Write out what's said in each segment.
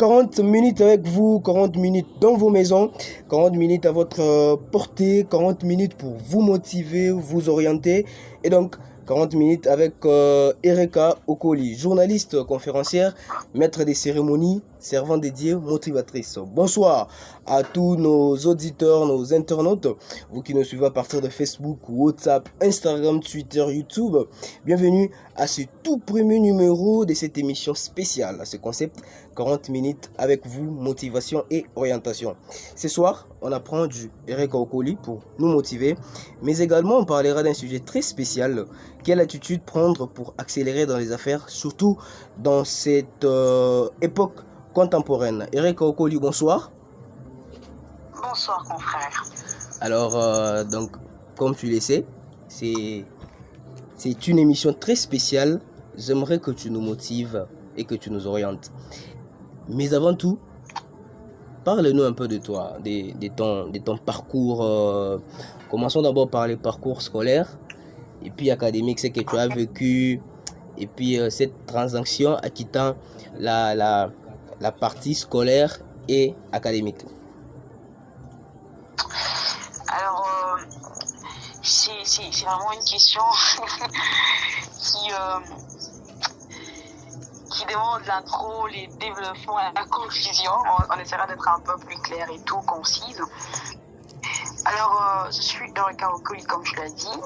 40 minutes avec vous, 40 minutes dans vos maisons, 40 minutes à votre portée, 40 minutes pour vous motiver, vous orienter. Et donc, 40 minutes avec Erika Okoli, journaliste, conférencière, maître des cérémonies, servant dédié, motivatrice. Bonsoir à tous nos auditeurs, nos internautes, vous qui nous suivez à partir de Facebook, WhatsApp, Instagram, Twitter, YouTube. Bienvenue à ce tout premier numéro de cette émission spéciale, à ce concept 40 minutes avec vous, motivation et orientation. Ce soir, on apprend du Erika Okoli pour nous motiver, mais également on parlera d'un sujet très spécial. Quelle attitude prendre pour accélérer dans les affaires, surtout dans cette époque contemporaine. Erika Okoli, bonsoir. Bonsoir, confrère. Alors, donc, comme tu le sais, c'est une émission très spéciale. J'aimerais que tu nous motives et que tu nous orientes. Mais avant tout, parle-nous un peu de toi, de ton parcours. Commençons d'abord par les parcours scolaires et puis académiques, ce que tu as vécu. Et puis cette transaction acquittant la partie scolaire et académique. Alors, c'est vraiment une question qui demande l'intro, les développements et la conclusion. On essaiera d'être un peu plus clair et tout, concise. Alors, je suis Erika Okoli, comme tu l'as dit.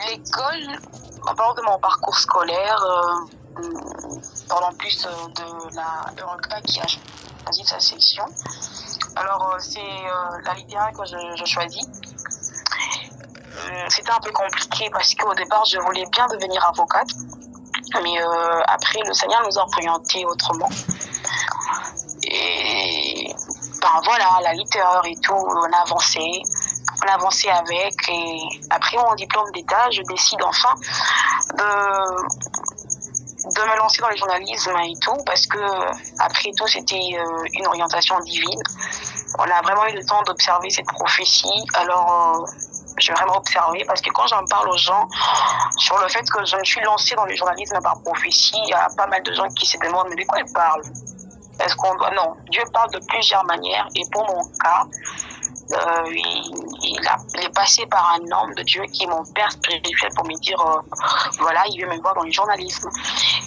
L'école, en parlant de mon parcours scolaire, parlant plus de la Eureka qui a choisi sa section. Alors, c'est la littéraire que je choisis. C'était un peu compliqué parce qu'au départ, je voulais bien devenir avocate. Mais après, le Seigneur nous a orientés autrement. Et ben voilà, la littéraire et tout, on a avancé avec. Et après mon diplôme d'État, je décide enfin de me lancer dans le journalisme et tout, parce que après tout, c'était une orientation divine. On a vraiment eu le temps d'observer cette prophétie. Alors, j'ai vraiment observé, parce que quand j'en parle aux gens sur le fait que je me suis lancée dans le journalisme par prophétie, il y a pas mal de gens qui se demandent, mais de quoi ils parlent? Est-ce qu'on doit... Non, Dieu parle de plusieurs manières, et pour mon cas, il est passé par un homme de Dieu qui est mon père spirituel pour me dire voilà, il veut me voir dans le journalisme.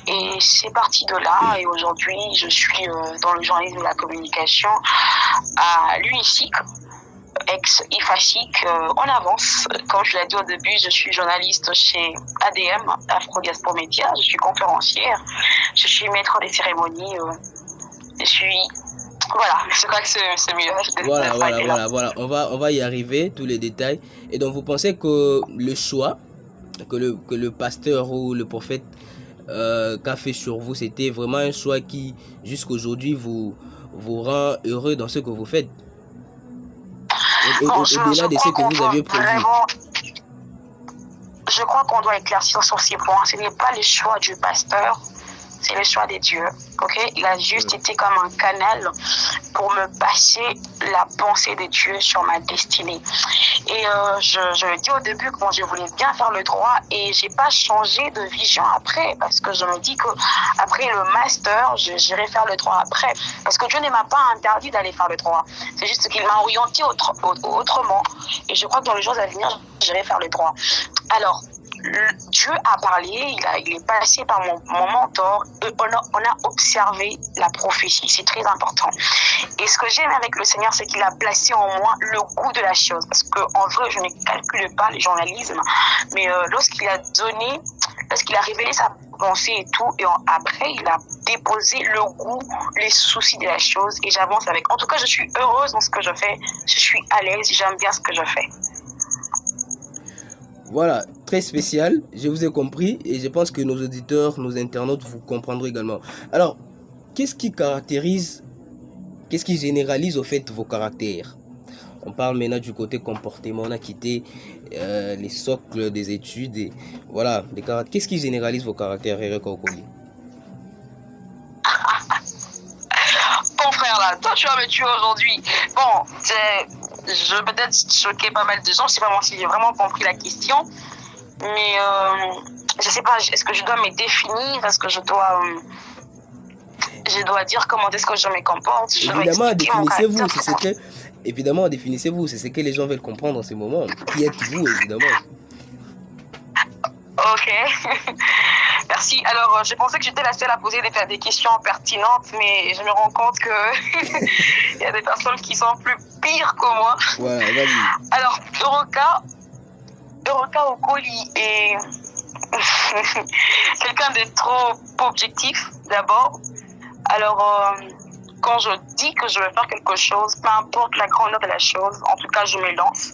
Et c'est parti de là, et aujourd'hui je suis dans le journalisme de la communication à l'UNICIC, ex-IFACIC, en avance. Comme je l'ai dit au début, je suis journaliste chez ADM, Afro-Diaspora Média, je suis conférencière, je suis maître des cérémonies, je suis... Voilà, je crois que c'est mieux. Voilà. On va y arriver, tous les détails. Et donc, vous pensez que le choix que le pasteur ou le prophète qu'a fait sur vous, c'était vraiment un choix qui, jusqu'aujourd'hui, vous rend heureux dans ce que vous faites? Au-delà de ce que vous aviez prévu. Je crois qu'on doit éclaircir sur ces points. Ce n'est pas le choix du pasteur, c'est le choix des dieux. Okay? Il a juste été comme un canal pour me passer la pensée de Dieu sur ma destinée. Et je le dis au début que moi, je voulais bien faire le droit et j'ai pas changé de vision après, parce que je me dis que après le master, j'irai faire le droit après. Parce que Dieu ne m'a pas interdit d'aller faire le droit. C'est juste qu'il m'a orienté autrement. Et je crois que dans les jours à venir, j'irai faire le droit. Alors, Dieu a parlé, il est passé par mon mentor et on a observé la prophétie, c'est très important. Et ce que j'aime avec le Seigneur, c'est qu'il a placé en moi le goût de la chose, parce qu'en vrai, je ne calcule pas le journalisme, mais lorsqu'il a révélé sa pensée et tout, et après, il a déposé le goût, les soucis de la chose, et j'avance avec. En tout cas, je suis heureuse dans ce que je fais, je suis à l'aise, j'aime bien ce que je fais. Voilà, très spécial, je vous ai compris et je pense que nos auditeurs, nos internautes vous comprendront également. Alors, qu'est-ce qui généralise au fait vos caractères? On parle maintenant du côté comportement, on a quitté les socles des études et voilà, des caractères. Qu'est-ce qui généralise vos caractères, Erika Okoli? Bon frère là, toi tu vas me tuer aujourd'hui. Bon, je vais peut-être choquer pas mal de gens, je sais pas moi si j'ai vraiment compris la question, mais je sais pas, est-ce que je dois me définir, est-ce que je dois je dois dire comment est-ce que je me comporte. Je dois Évidemment, expliquer mon définissez-vous. caractère. Évidemment, définissez-vous. C'est ce que les gens veulent comprendre en ce moment. Qui êtes-vous, évidemment? Ok. Merci. Alors, je pensais que j'étais la seule à poser des questions pertinentes, mais je me rends compte que il y a des personnes qui sont plus pires que moi. Voilà, vas-y. Alors, Euroka Okoli est quelqu'un de trop objectif, d'abord. Alors, quand je dis que je veux faire quelque chose, peu importe la grandeur de la chose, en tout cas, je me lance.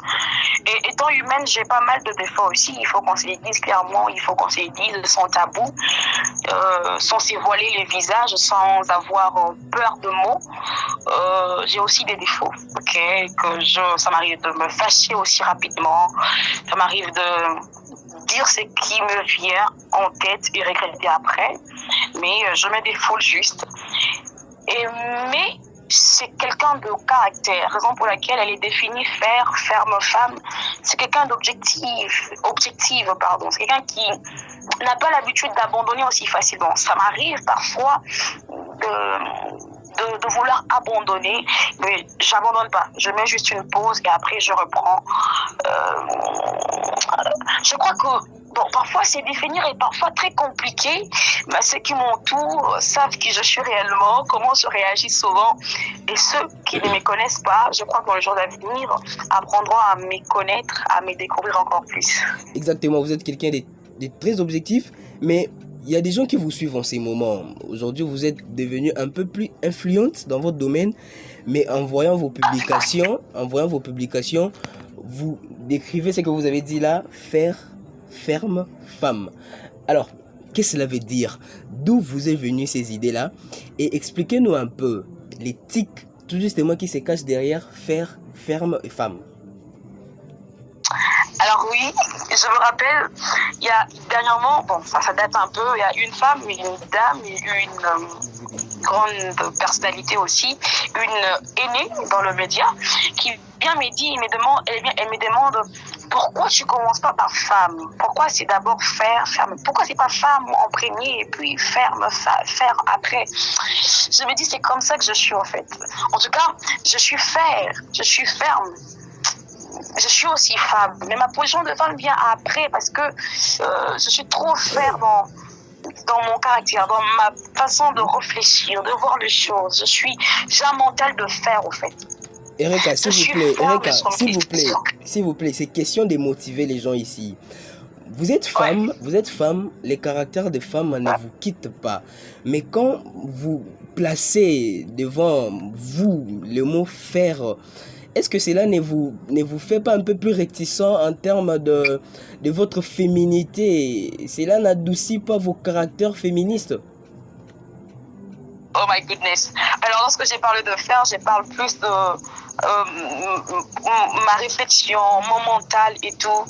Et étant humaine, j'ai pas mal de défauts aussi. Il faut qu'on se les dise clairement, il faut qu'on se les dise sans tabou, sans se voiler les visages, sans avoir peur de mots. J'ai aussi des défauts, ok? Ça m'arrive de me fâcher aussi rapidement. Ça m'arrive de dire ce qui me vient en tête et regretter après. Mais je me défoule juste. Mais c'est quelqu'un de caractère, raison pour laquelle elle est définie ferme femme. C'est quelqu'un objective, pardon. C'est quelqu'un qui n'a pas l'habitude d'abandonner aussi facilement. Ça m'arrive parfois de vouloir abandonner, mais j'abandonne pas. Je mets juste une pause et après je reprends. Je crois que parfois c'est définir et parfois très compliqué, mais ceux qui m'entourent savent qui je suis réellement, comment je réagis souvent, et ceux qui ne me connaissent pas, je crois que dans le jour d'avenir, apprendront à me connaître, à me découvrir encore plus. Exactement, vous êtes quelqu'un de très objectif, mais il y a des gens qui vous suivent en ces moments. Aujourd'hui, vous êtes devenue un peu plus influente dans votre domaine, mais en voyant vos publications, vous décrivez ce que vous avez dit là, ferme femme. Alors, qu'est-ce que cela veut dire? D'où vous est venue ces idées-là? Et expliquez-nous un peu les tics, tout justement, qui se cachent derrière ferme et femme. Alors oui, je me rappelle, il y a dernièrement, ça date un peu, il y a une femme, une dame, une grande personnalité aussi, une aînée dans le média, qui vient me dire, elle me demande pourquoi tu commences pas par femme? Pourquoi c'est d'abord ferme? Pourquoi c'est pas femme en premier et puis faire après? Je me dis, c'est comme ça que je suis en fait. En tout cas, je suis ferme. Je suis aussi femme, mais ma position de femme vient après parce que je suis trop ferme dans mon caractère, dans ma façon de réfléchir, de voir les choses. J'ai un mental de fer, au fait. Erika, s'il vous plaît, c'est question de motiver les gens ici. Vous êtes femme, les caractères de femme ne vous quittent pas. Mais quand vous placez devant vous le mot faire, est-ce que cela ne vous fait pas un peu plus réticent en termes de votre féminité? Cela n'adoucit pas vos caractères féministes? Oh my goodness. Alors, lorsque j'ai parlé de faire, je parle plus de ma réflexion, mon mental et tout.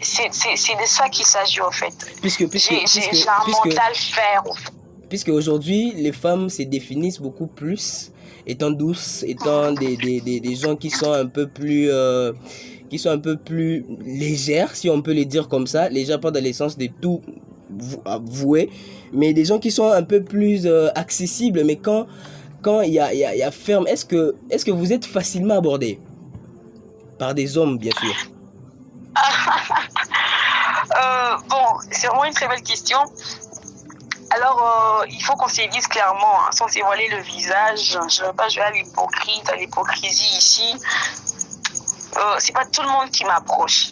C'est de ça qu'il s'agit, en fait. J'ai un mental faire, en fait. Puisque aujourd'hui, les femmes se définissent beaucoup plus étant douces, étant des gens qui sont un peu plus légères, si on peut les dire comme ça, légères pas dans le sens de tout vouer, mais des gens qui sont un peu plus accessibles. Mais quand il y a ferme, est-ce que vous êtes facilement abordé par des hommes, bien sûr? C'est vraiment une très belle question. Alors, il faut qu'on se dise clairement, sans se voiler le visage. Je ne veux pas jouer à l'hypocrisie ici. C'est pas tout le monde qui m'approche.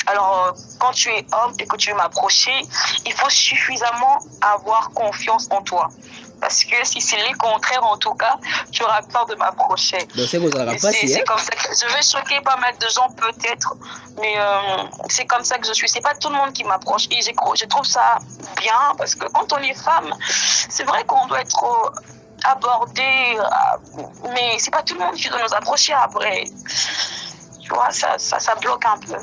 Alors, quand tu es homme et que tu veux m'approcher, il faut suffisamment avoir confiance en toi. Parce que si c'est le contraire, en tout cas, tu auras peur de m'approcher. C'est comme ça que je vais choquer pas mal de gens peut-être, mais c'est comme ça que je suis. C'est pas tout le monde qui m'approche. Et je trouve ça bien parce que quand on est femme, c'est vrai qu'on doit être abordé, mais c'est pas tout le monde qui doit nous approcher après. Tu vois, ça bloque un peu.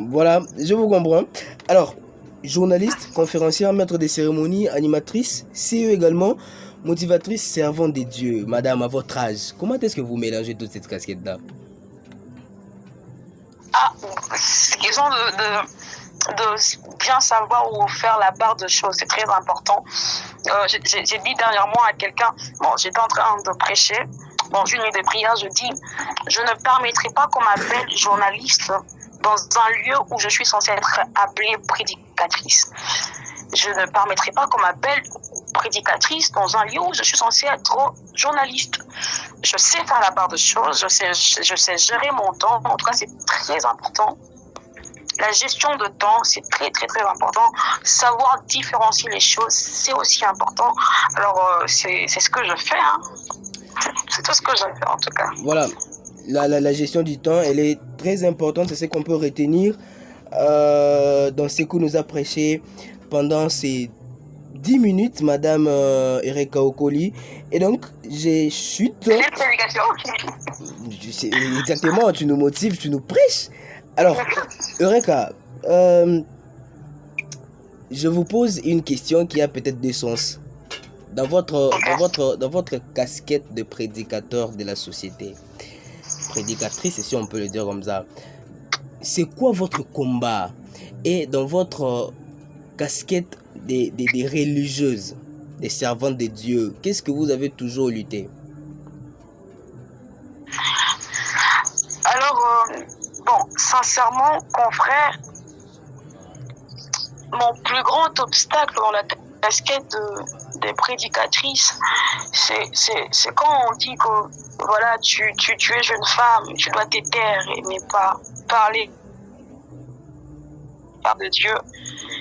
Voilà, je vous comprends. Alors, journaliste, conférencière, maître des cérémonies, animatrice, CE également, motivatrice, servante des dieux. Madame, à votre âge, comment est-ce que vous mélangez toute cette casquette-là? C'est question de bien savoir où faire la part de choses. C'est très important. J'ai dit dernièrement à quelqu'un, j'étais en train de prêcher, dans une nuit de prière, je dis, je ne permettrai pas qu'on m'appelle journaliste dans un lieu où je suis censée être appelée prédicatrice. Je ne permettrai pas qu'on m'appelle prédicatrice dans un lieu où je suis censée être journaliste. Je sais faire la part de choses, je sais gérer mon temps. En tout cas, c'est très important. La gestion de temps, c'est très, très, très important. Savoir différencier les choses, c'est aussi important. Alors, c'est ce que je fais. Hein. C'est tout ce que je fais, en tout cas. Voilà. La gestion du temps, elle est très importante. C'est ce qu'on peut retenir dans ce que nous a prêché pendant ces 10 minutes, Madame Erika Okoli. Et donc, j'ai chute. Exactement, tu nous motives, tu nous prêches. Alors, Erika, je vous pose une question qui a peut-être des sens. Dans votre casquette de prédicateur de la société, prédicatrice, si on peut le dire comme ça, c'est quoi votre combat? Et dans votre casquette des religieuses, des servantes de Dieu, qu'est-ce que vous avez toujours lutté? Alors, sincèrement, confrère, mon plus grand obstacle dans la casquette des prédicatrices, c'est quand on dit que voilà, tu es jeune femme, tu dois te taire et ne pas parler de Dieu.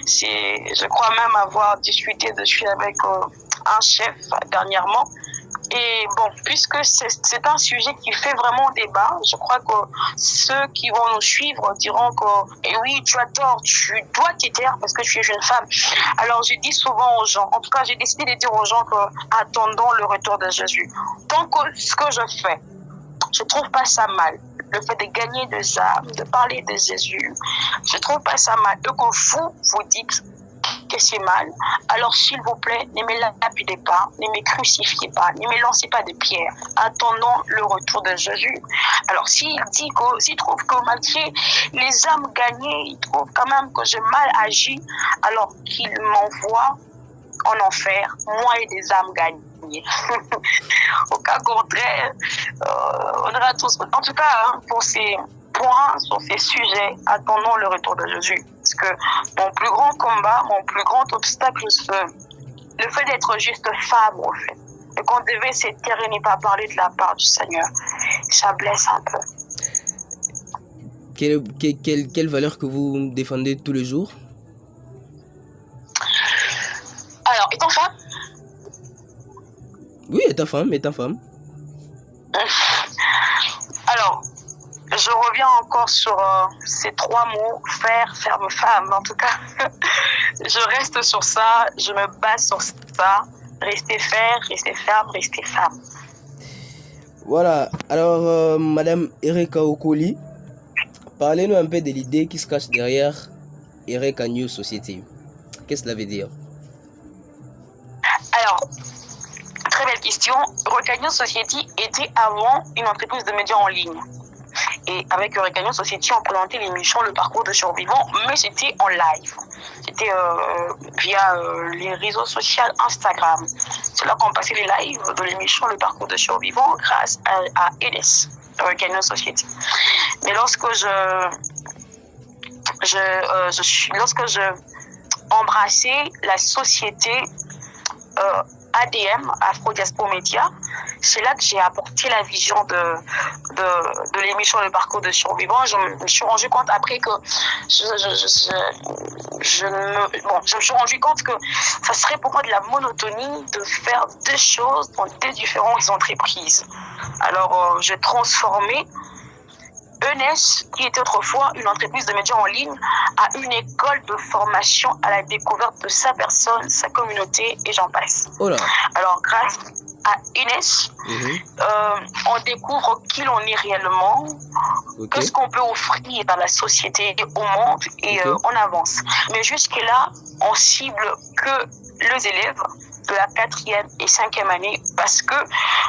Je crois même avoir discuté dessus avec un chef dernièrement. Et bon, puisque c'est un sujet qui fait vraiment débat, je crois que ceux qui vont nous suivre diront que, et oui, tu as tort, tu dois te taire parce que tu es jeune femme. Alors, je dis souvent aux gens, en tout cas, j'ai décidé de dire aux gens que attendons le retour de Jésus. Tant que ce que je fais, je trouve pas ça mal. Le fait de gagner des âmes, de parler de Jésus, je trouve pas ça mal. Et que vous dites que c'est mal, alors s'il vous plaît, ne me lapidez pas, ne me crucifiez pas, ne me lancez pas de pierres. Attendons le retour de Jésus. Alors s'il trouve que malgré les âmes gagnées, il trouve quand même que j'ai mal agi, alors qu'il m'envoie en enfer, moi et des âmes gagnées. Au cas contraire, on aura tous. En tout cas, pour ces points, sur ces sujets, attendons le retour de Jésus. Parce que mon plus grand combat, mon plus grand obstacle, c'est le fait d'être juste femme, au fait. Et qu'on devait se taire et ne pas parler de la part du Seigneur. Ça blesse un peu. Quelle valeur que vous défendez tous les jours? Alors, étant femme? Oui, étant femme. Alors, je reviens encore sur ces 3 mots, faire, ferme, femme. En tout cas, je reste sur ça, je me base sur ça. Rester faire, rester ferme, rester femme. Voilà, alors Madame Erika Okoli, parlez-nous un peu de l'idée qui se cache derrière Erika News Society. Qu'est-ce que cela veut dire? Alors, très belle question. Erika News Society était avant une entreprise de médias en ligne. Et avec Erika News Society, on présentait l'émission Le Parcours de Survivants, mais c'était en live. C'était via les réseaux sociaux Instagram. C'est là qu'on passait les lives de l'émission Le Parcours de Survivants grâce à EDES, Erika News Society. Mais lorsque lorsque je embrassais la société ADM, Afro Diaspora Media, c'est là que j'ai apporté la vision de l'émission Le Parcours de Survivants. Je me suis rendu compte après que je me suis rendu compte que ça serait pour moi de la monotonie de faire 2 choses dans 2 différentes entreprises. Alors j'ai transformé ENES, qui était autrefois une entreprise de médias en ligne, à une école de formation à la découverte de sa personne, sa communauté, et j'en passe. Oh là. Alors, grâce à ENES, on découvre qui l'on est réellement, qu'est-ce qu'on peut offrir à la société, au monde, et on avance. Mais jusque-là, on cible que les élèves de la 4e et 5e année, parce que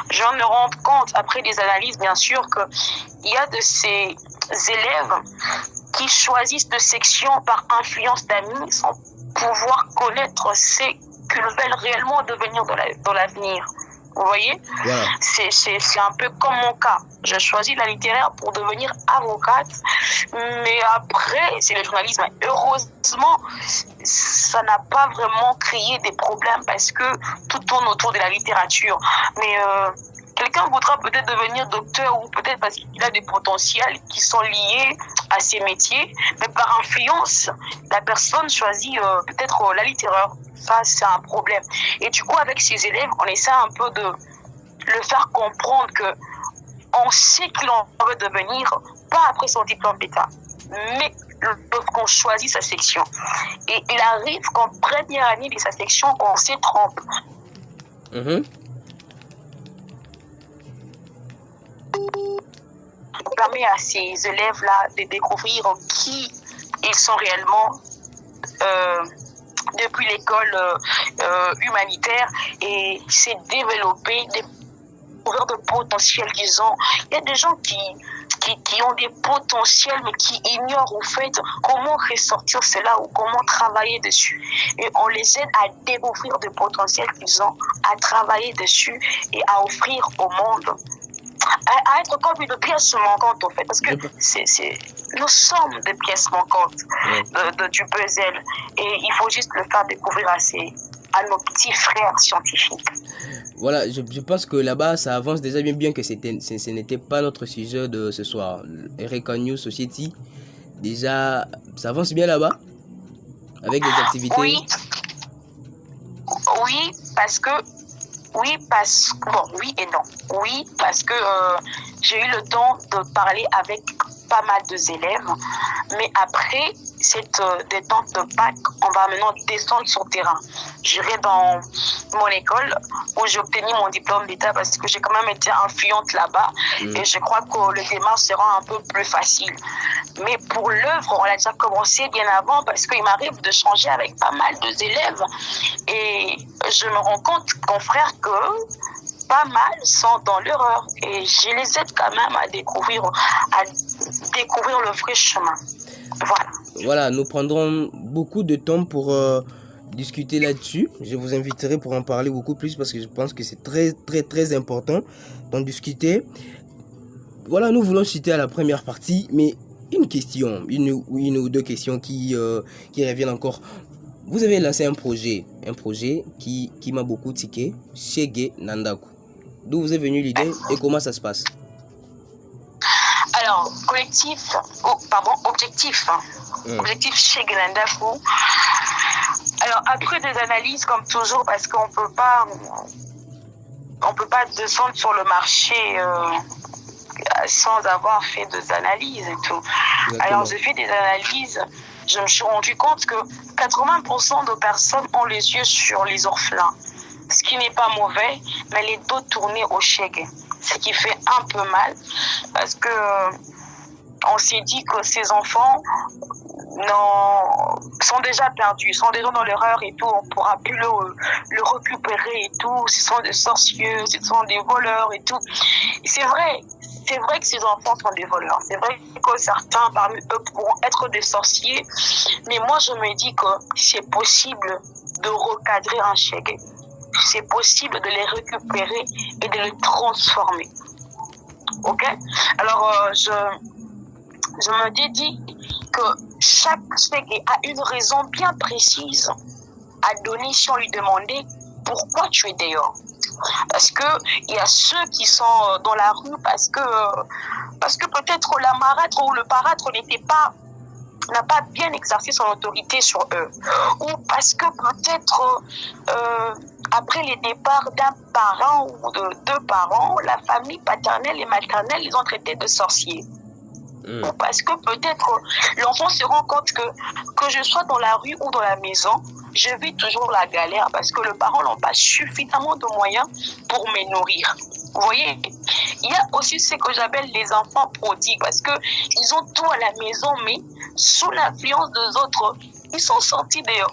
je me rends compte, après des analyses bien sûr, qu'il y a de ces élèves qui choisissent de section par influence d'amis sans pouvoir connaître ce qu'ils veulent réellement devenir dans l'avenir. Vous voyez, Voilà. C'est un peu comme mon cas. Je choisis la littéraire pour devenir avocate, mais après, c'est le journalisme. Heureusement, ça n'a pas vraiment créé des problèmes parce que tout tourne autour de la littérature. Mais quelqu'un voudra peut-être devenir docteur ou peut-être parce qu'il a des potentiels qui sont liés à ses métiers, mais par influence, la personne choisit peut-être la littéraire. Ça, c'est un problème. Et du coup, avec ses élèves, on essaie un peu de le faire comprendre que on sait qu'il en veut devenir, pas après son diplôme d'État, mais lorsqu'on choisit sa section. Et il arrive qu'en première année de sa section, on se trompe. On permet à ces élèves-là de découvrir qui ils sont réellement depuis l'école humanitaire et s'est développé, découvrir de potentiels qu'ils ont. Il y a des gens qui ont des potentiels mais qui ignorent au fait comment ressortir cela ou comment travailler dessus. Et on les aide à découvrir des potentiels qu'ils ont, à travailler dessus et à offrir au monde. À être comme une pièce manquante en fait, parce que nous sommes des pièces manquantes du puzzle et il faut juste le faire découvrir à nos petits frères scientifiques. Voilà, je pense que là-bas ça avance déjà bien que ce n'était pas notre sujet de ce soir. Eureka News Society, déjà ça avance bien là-bas avec les activités. Oui, parce que oui et non. Oui, parce que j'ai eu le temps de parler avec pas mal d'élèves, mais après cette détente de Pâques, on va maintenant descendre sur le terrain. J'irai dans mon école où j'ai obtenu mon diplôme d'État parce que j'ai quand même été influente là-bas et je crois que le démarche sera un peu plus facile. Mais pour l'œuvre, on l'a déjà commencé bien avant parce qu'il m'arrive de changer avec pas mal d'élèves et je me rends compte, confrère, que pas mal sont dans l'erreur et je les aide quand même à découvrir le vrai chemin. Voilà, nous prendrons beaucoup de temps pour discuter là-dessus. Je vous inviterai pour en parler beaucoup plus parce que je pense que c'est très très très important d'en discuter. Voilà, nous voulons citer à la première partie, mais une question, une ou deux questions qui reviennent encore. Vous avez lancé un projet qui m'a beaucoup tiqué, Shege Nandaku. D'où vous est venue l'idée et comment ça se passe? Alors, objectif Shege Nandaku. Alors, après des analyses, comme toujours, parce qu'on peut pas descendre sur le marché sans avoir fait des analyses et tout. Exactement. Alors, j'ai fait des analyses. Je me suis rendu compte que 80% de personnes ont les yeux sur les orphelins. Ce qui n'est pas mauvais, mais les dos tournés au Shege. Ce qui fait un peu mal parce que on s'est dit que ces enfants sont déjà perdus, sont déjà dans l'erreur et tout, on ne pourra plus le récupérer et tout, ce sont des sorciers, ce sont des voleurs et tout. C'est vrai que ces enfants sont des voleurs, c'est vrai que certains parmi eux pourront être des sorciers, mais moi je me dis que c'est possible de recadrer un Shege, c'est possible de les récupérer et de les transformer. Ok? Alors je me dédie que chaque Shege a une raison bien précise à donner si on lui demandait pourquoi tu es dehors. Parce que il y a ceux qui sont dans la rue parce que peut-être la marâtre ou le parâtre n'a pas bien exercé son autorité sur eux, ou parce que peut-être après les départs d'un parent ou de deux parents, la famille paternelle et maternelle les ont traités de sorciers. Ou parce que peut-être l'enfant se rend compte que je sois dans la rue ou dans la maison, je vis toujours la galère parce que le parent n'a pas suffisamment de moyens pour me nourrir. Vous voyez, il y a aussi ce que j'appelle les enfants prodigues parce qu'ils ont tout à la maison, mais sous l'influence des autres, ils sont sortis dehors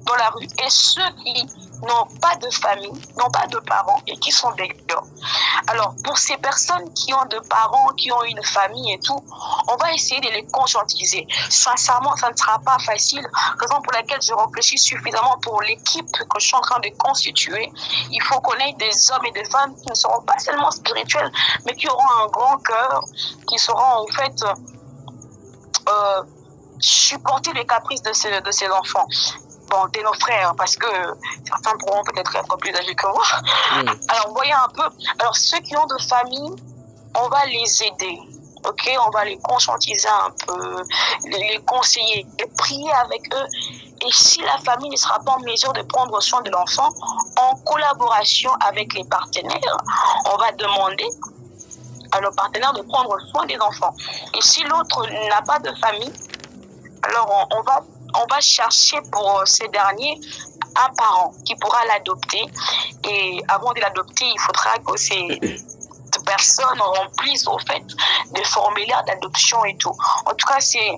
dans la rue. Et ceux qui n'ont pas de famille, n'ont pas de parents et qui sont des gars. Alors, pour ces personnes qui ont de parents, qui ont une famille et tout, on va essayer de les conscientiser. Sincèrement, ça ne sera pas facile, raison pour laquelle je réfléchis suffisamment pour l'équipe que je suis en train de constituer. Il faut connaître des hommes et des femmes qui ne seront pas seulement spirituels, mais qui auront un grand cœur, qui sauront en fait supporter les caprices de ces enfants. Bon, de nos frères, parce que certains pourront peut-être être plus âgés que moi. Alors, voyez un peu. Alors, ceux qui ont de famille, on va les aider. Ok, on va les conscientiser un peu, les conseiller, et prier avec eux. Et si la famille ne sera pas en mesure de prendre soin de l'enfant, en collaboration avec les partenaires, on va demander à nos partenaires de prendre soin des enfants. Et si l'autre n'a pas de famille, alors on va chercher pour ces derniers un parent qui pourra l'adopter. Et avant de l'adopter, il faudra que ces personnes remplissent au fait des formulaires d'adoption et tout. En tout cas, c'est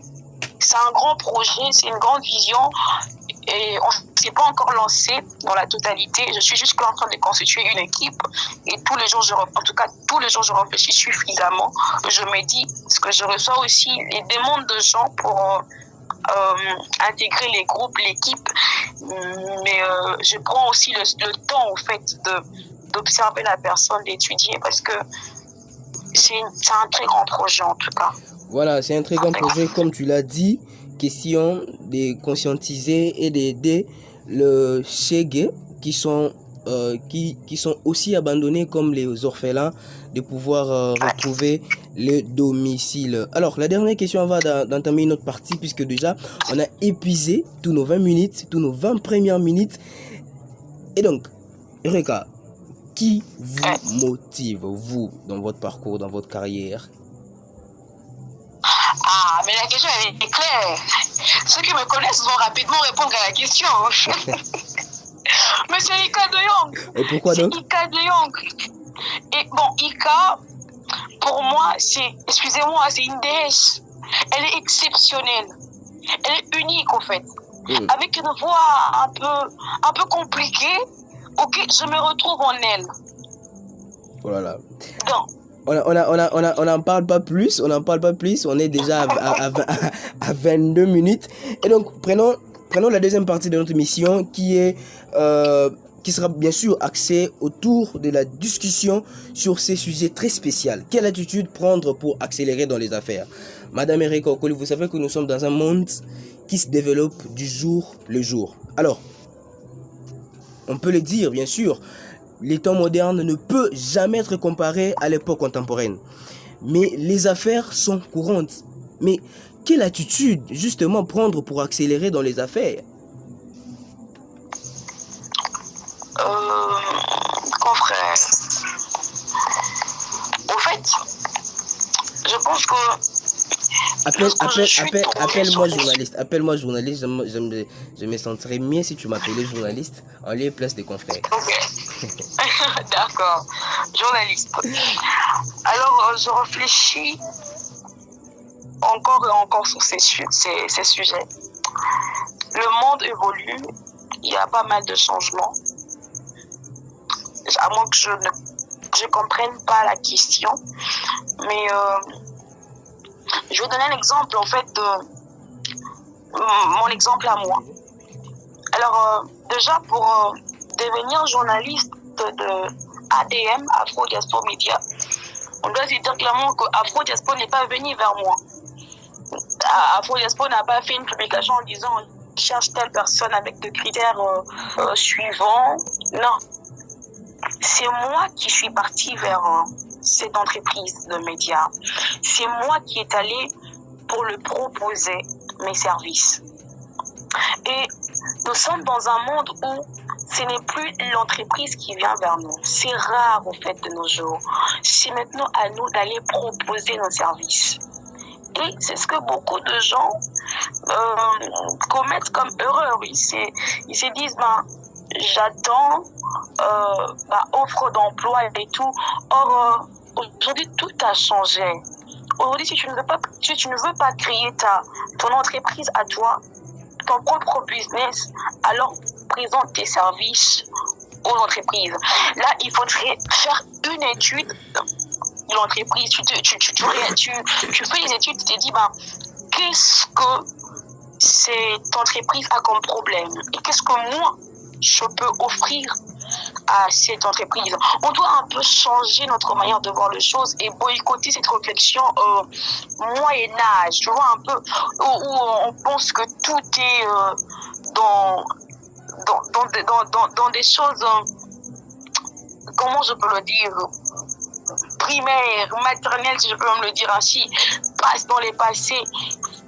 un grand projet, c'est une grande vision. Et on ne s'est pas encore lancé dans la totalité. Je suis juste en train de constituer une équipe. Et tous les jours, je réfléchis suffisamment. Je me dis, ce que je reçois aussi, les demandes de gens pour intégrer les groupes, l'équipe. Mais je prends aussi le temps, au fait, d'observer la personne, d'étudier, parce que c'est un très grand projet, en tout cas. Voilà, c'est un très grand projet, comme tu l'as dit. Question de conscientiser et d'aider le Shege qui sont aussi abandonnés comme les orphelins, de pouvoir retrouver le domicile. Alors, la dernière question, on va d'entamer une autre partie, puisque déjà, on a épuisé tous nos 20 minutes, tous nos 20 premières minutes. Et donc, Eureka, qui vous motive, vous, dans votre parcours, dans votre carrière? Ah, mais la question, elle est claire. Ceux qui me connaissent vont rapidement répondre à la question. Monsieur Ika de Jong. Et pourquoi donc? Ika de Jong. Et bon, Ika, pour moi, c'est une déesse. Elle est exceptionnelle. Elle est unique, en fait. Avec une voix un peu compliquée, ok, je me retrouve en elle. Voilà. Donc, on n'en parle pas plus, on est déjà à 22 minutes. Et donc, prenons la deuxième partie de notre mission qui sera bien sûr axée autour de la discussion sur ces sujets très spéciaux. Quelle attitude prendre pour accélérer dans les affaires? Madame Eureka Okoli, vous savez que nous sommes dans un monde qui se développe du jour le jour. Alors, on peut le dire, bien sûr, les temps modernes ne peut jamais être comparé à l'époque contemporaine. Mais les affaires sont courantes. Mais quelle attitude, justement, prendre pour accélérer dans les affaires? Confrère, au fait, je pense que... Appelle-moi journaliste, je me sentirais mieux si tu m'appelais journaliste en lieu et place des confrères. Ok. D'accord, journaliste. Alors, je réfléchis encore et encore sur ces sujets. Le monde évolue, il y a pas mal de changements. À moins que je ne comprenne pas la question. Mais je vais donner un exemple, en fait, mon exemple à moi. Alors, déjà, pour devenir journaliste de ADM, Afro Diaspora Media, on doit se dire clairement que Afro Diaspora n'est pas venu vers moi. Afro Diaspora n'a pas fait une publication en disant on cherche telle personne avec des critères suivants. Non. C'est moi qui suis partie vers cette entreprise de médias. C'est moi qui est allée pour lui proposer mes services. Et nous sommes dans un monde où ce n'est plus l'entreprise qui vient vers nous. C'est rare au fait de nos jours. C'est maintenant à nous d'aller proposer nos services. Et c'est ce que beaucoup de gens commettent comme erreur. Ils se disent, j'attends offre d'emploi et tout. Or, aujourd'hui, tout a changé. Aujourd'hui, si tu ne veux pas créer ton entreprise à toi, ton propre business, alors présente tes services aux entreprises. Là, il faudrait faire une étude de l'entreprise. Tu fais les études, tu te dis, qu'est-ce que cette entreprise a comme problème et qu'est-ce que moi, je peux offrir à cette entreprise. On doit un peu changer notre manière de voir les choses et boycotter cette réflexion Moyen Âge, tu vois, un peu, où on pense que tout est dans des choses, comment je peux le dire, primaires, maternelles, si je peux me le dire ainsi, passe dans les passés.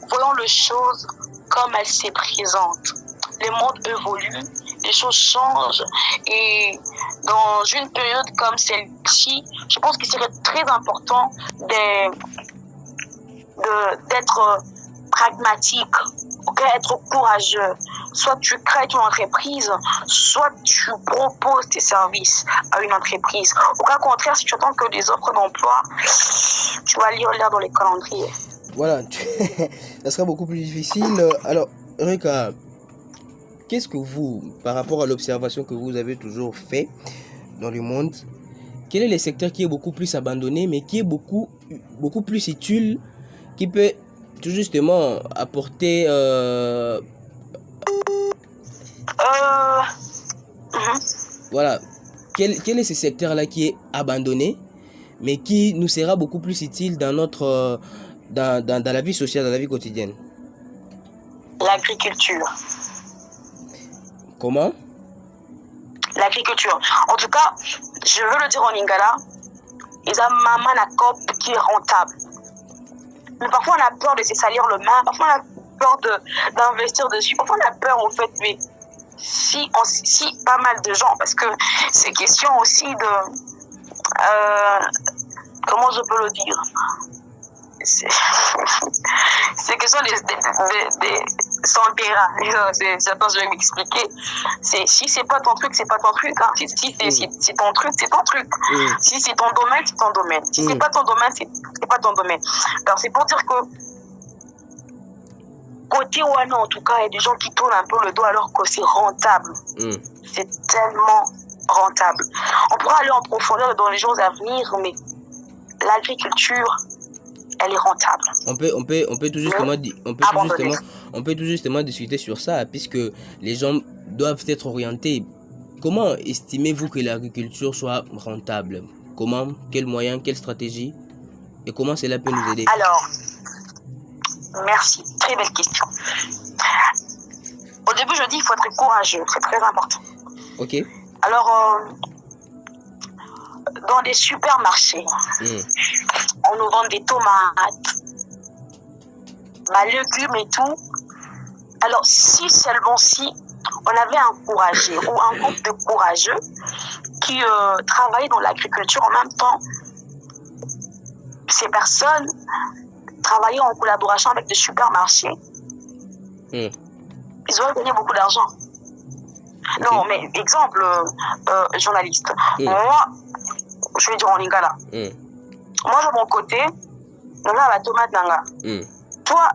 Voyons les choses comme elles se présentent. Les mondes évoluent, les choses changent et dans une période comme celle-ci, je pense qu'il serait très important d'être pragmatique, être courageux. Soit tu crées ton entreprise, soit tu proposes tes services à une entreprise. Au cas contraire, si tu attends que des offres d'emploi, tu vas lire l'air dans les calendriers. Voilà, ça sera beaucoup plus difficile. Alors, Eureka, qu'est-ce que vous, par rapport à l'observation que vous avez toujours fait dans le monde, quel est le secteur qui est beaucoup plus abandonné, mais qui est beaucoup plus utile, qui peut tout justement apporter... Voilà, quel est ce secteur-là qui est abandonné, mais qui nous sera beaucoup plus utile dans notre... dans la vie sociale, dans la vie quotidienne? L'agriculture. Comment? L'agriculture. En tout cas, je veux le dire en lingala, ils ont maman la COP qui est rentable. Mais parfois on a peur de se salir le main, parfois on a peur d'investir dessus, parfois on a peur en fait, mais si pas mal de gens, parce que c'est question aussi de... comment je peux le dire? C'est question des sans terrain. J'attends, je vais m'expliquer. Si c'est pas ton truc, c'est pas ton truc. Hein. Si c'est ton truc, c'est ton truc. Si c'est ton domaine, c'est ton domaine. Si c'est pas ton domaine, c'est pas ton domaine. Alors c'est pour dire que côté Ouana, en tout cas, il y a des gens qui tournent un peu le dos alors que c'est rentable. C'est tellement rentable. On pourra aller en profondeur dans les jours à venir, mais l'agriculture, elle est rentable. On peut tout justement discuter sur ça, puisque les gens doivent être orientés. Comment estimez-vous que l'agriculture soit rentable? Comment? Quels moyens? Quelle stratégie? Et comment cela peut nous aider? Alors, merci. Très belle question. Au début, je dis qu'il faut être courageux. C'est très important. Ok. Alors, dans des supermarchés, on nous vend des tomates, légumes et tout. Alors, si seulement si on avait encouragé ou un groupe de courageux qui travaillait dans l'agriculture en même temps, ces personnes travaillaient en collaboration avec des supermarchés, ils auraient gagné beaucoup d'argent. Okay. Non, mais exemple, journaliste, moi, je vais dire en lingala. Moi, de mon côté, on a la tomate nanga. Toi,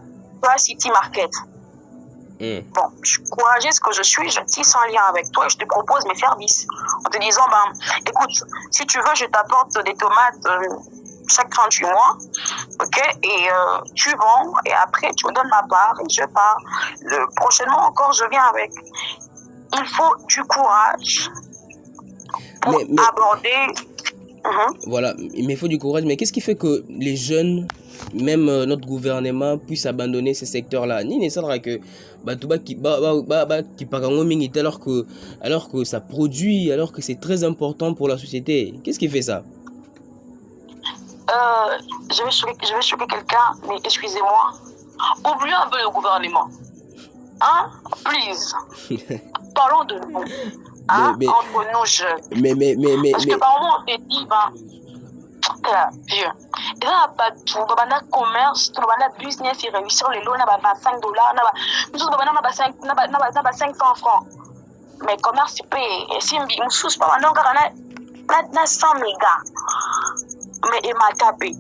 City Market. Bon, je suis courageuse que je suis, je tisse un lien avec toi et je te propose mes services. En te disant, écoute, si tu veux, je t'apporte des tomates chaque fin du mois, ok, et tu vends, et après, tu me donnes ma part, et je pars. Prochainement encore, je viens avec. Il faut du courage pour aborder... Voilà, mais il faut du courage. Mais qu'est-ce qui fait que les jeunes, même notre gouvernement, puissent abandonner ces secteurs-là? Ni ne sera que alors que ça produit, alors que c'est très important pour la société. Qu'est-ce qui fait ça? Je vais choquer quelqu'un, mais excusez-moi. Oublions un peu le gouvernement. Hein? Please. Parlons de nous. Hein? Entre nous jeunes. Parce que par moment, on te dit, vieux. Et là, on a commerce, on a business, et réussir les lots, on a $25, nous on a 500 francs. Mais commerce, tu payes. Et si on sous pas, on a 100 mégas. Mais il m'a tapé.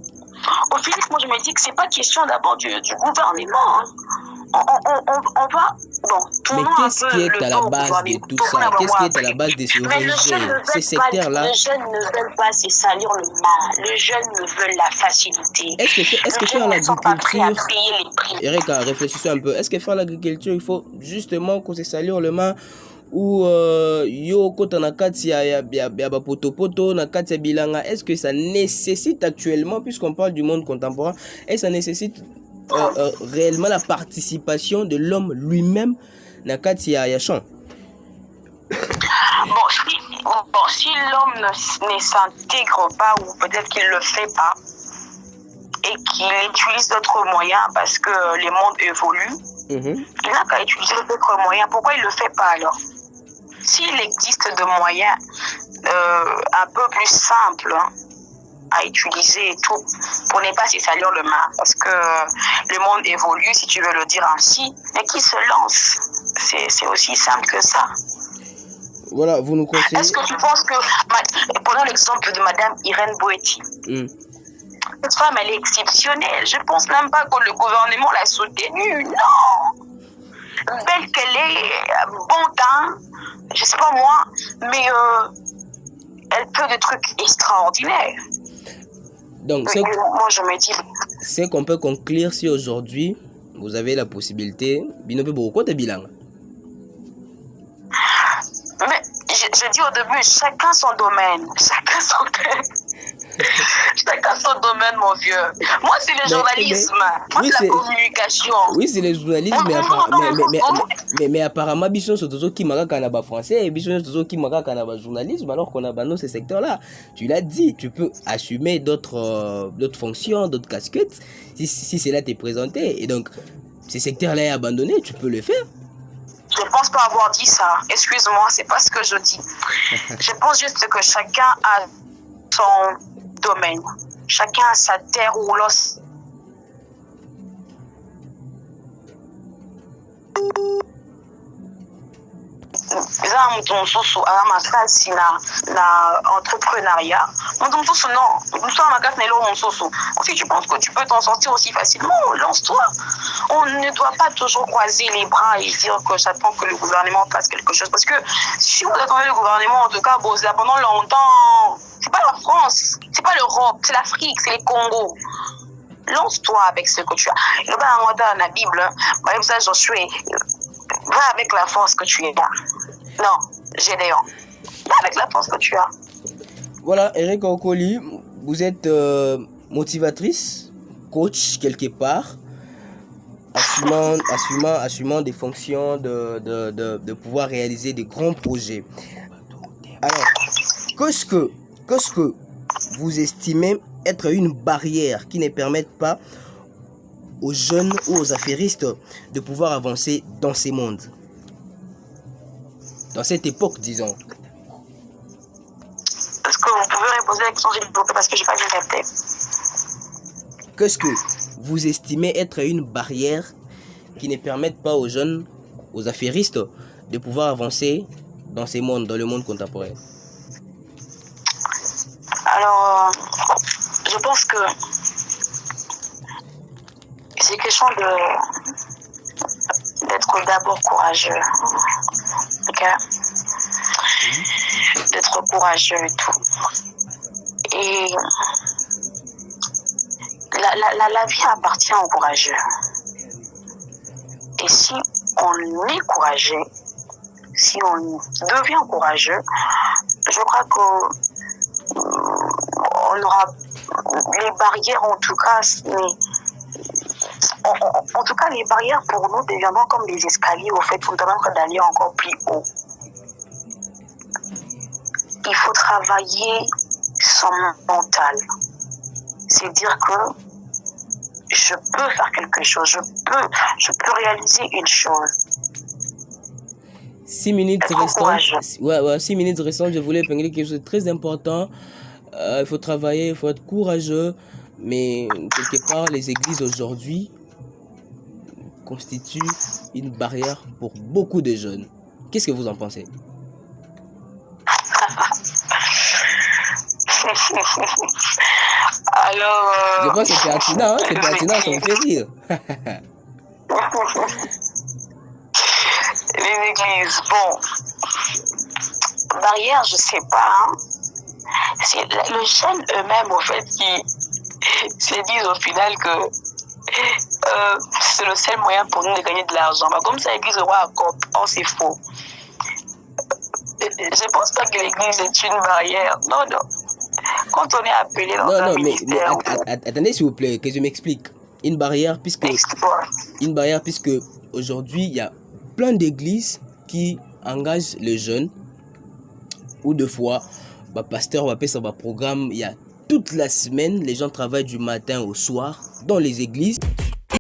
Au final, moi, je me dis que c'est pas question d'abord du gouvernement. Hein. on va... Bon, Mais qu'est-ce qui est à la base de tout ça? Qu'est-ce qui est à la base de ce rejet, ces secteurs-là? Les jeunes ne veulent pas se salir le main. Les jeunes ne veulent la facilité. Est-ce que faire ne sont pas prêts à l'agriculture... payer les prix. Erika, réfléchissez un peu. Est-ce que faire l'agriculture, il faut justement qu'on se salire le main ou yo kota na kati ya poto na kati ya bilanga? Est-ce que ça nécessite actuellement, puisqu'on parle du monde contemporain, et ça nécessite réellement la participation de l'homme lui-même na kati ya champ? Bon, si l'homme ne s'intègre pas, ou peut-être qu'il ne le fait pas, et qu'il utilise d'autres moyens parce que les mondes évoluent, il n'a qu'à utiliser d'autres moyens. Pourquoi il ne le fait pas alors? S'il existe des moyens un peu plus simples à utiliser et tout, pour ne pas se salir le main, parce que le monde évolue, si tu veux le dire ainsi, mais qui se lance? C'est aussi simple que ça. Voilà, vous nous conseillez... Est-ce que tu penses que, prenons l'exemple de Madame Irène Boetti, cette femme, elle est exceptionnelle. Je pense même pas que le gouvernement l'a soutenue. Non. Belle qu'elle est, bon teint, je sais pas moi, mais elle peut des trucs extraordinaires. Donc, moi, je me dis... C'est qu'on peut conclure si aujourd'hui, vous avez la possibilité, binope beaucoup de bilan. Mais je dis au début, chacun son domaine. Chacun son domaine, mon vieux. Moi, c'est le journalisme. Moi, oui, c'est la communication. Oui, c'est le journalisme, mais apparemment, Bichon Sotozo qui m'a canaba français et Bichon Sotozo qui m'a canaba journalisme, alors qu'on a dans ces secteurs-là. Tu l'as dit, tu peux assumer d'autres fonctions, d'autres casquettes, si cela t'est présenté. Et donc, ces secteurs-là est abandonné, tu peux le faire. Je ne pense pas avoir dit ça. Excuse-moi, c'est pas ce que je dis. Je pense juste que chacun a son domaine. Chacun a sa terre ou l'os. Eza mtu mosusu aza makasi na entrepreneuriat. Mtu mosusu non. Mtu aza makasi na eloko mosusu. Si tu penses que tu peux t'en sortir aussi facilement, lance-toi. On ne doit pas toujours croiser les bras et dire que j'attends que le gouvernement fasse quelque chose. Parce que si vous attendez le gouvernement, en tout cas, bon, là, pendant longtemps, c'est pas la France, c'est pas l'Europe, c'est l'Afrique, c'est les Congo. Lance-toi avec ce que tu as. Il y a dans la Bible, par exemple, Josué, va avec la force que tu as. Non, Gédéon, va avec la force que tu as. Voilà, Erika Okoli, vous êtes motivatrice, coach quelque part, assumant des fonctions de pouvoir réaliser des grands projets. Alors, qu'est-ce que vous estimez être une barrière qui ne permette pas aux jeunes ou aux affairistes de pouvoir avancer dans ces mondes, dans cette époque, disons? Est-ce que vous pouvez reposer la question, parce que je n'ai pas bien capté? Qu'est-ce que vous estimez être une barrière qui ne permette pas aux jeunes, aux affairistes, de pouvoir avancer dans ces mondes, dans le monde contemporain? Alors, je pense que c'est question d'être d'abord courageux. Ok? D'être courageux et tout. Et la vie appartient aux courageux. Et si on est courageux, si on devient courageux, je crois que on aura les barrières, en tout cas, en tout cas, les barrières pour nous deviendront comme des escaliers, au fait, pour nous permettre d'aller encore plus haut. Il faut travailler son mental. C'est dire que je peux faire quelque chose, je peux réaliser une chose. 6 minutes restantes. Ouais, 6 minutes restantes, je voulais épingler quelque chose de très important. Il faut travailler, il faut être courageux, mais quelque part, les églises aujourd'hui constituent une barrière pour beaucoup de jeunes. Qu'est-ce que vous en pensez? Alors, je pense que c'est pertinent, ça me fait rire. Les églises, bon, barrière, je sais pas. Hein. C'est le jeune eux-mêmes, au fait, qui se disent au final que c'est le seul moyen pour nous de gagner de l'argent. Mais comme ça, l'église aura à COP, c'est faux. Je pense pas que l'église est une barrière. Non, non. Quand on est appelé dans un ministère... Attendez s'il vous plaît, que je m'explique. Une barrière puisque aujourd'hui, il y a plein d'églises qui engagent les jeunes ou deux fois, pasteur va faire son programme, il y a toute la semaine, les gens travaillent du matin au soir dans les églises.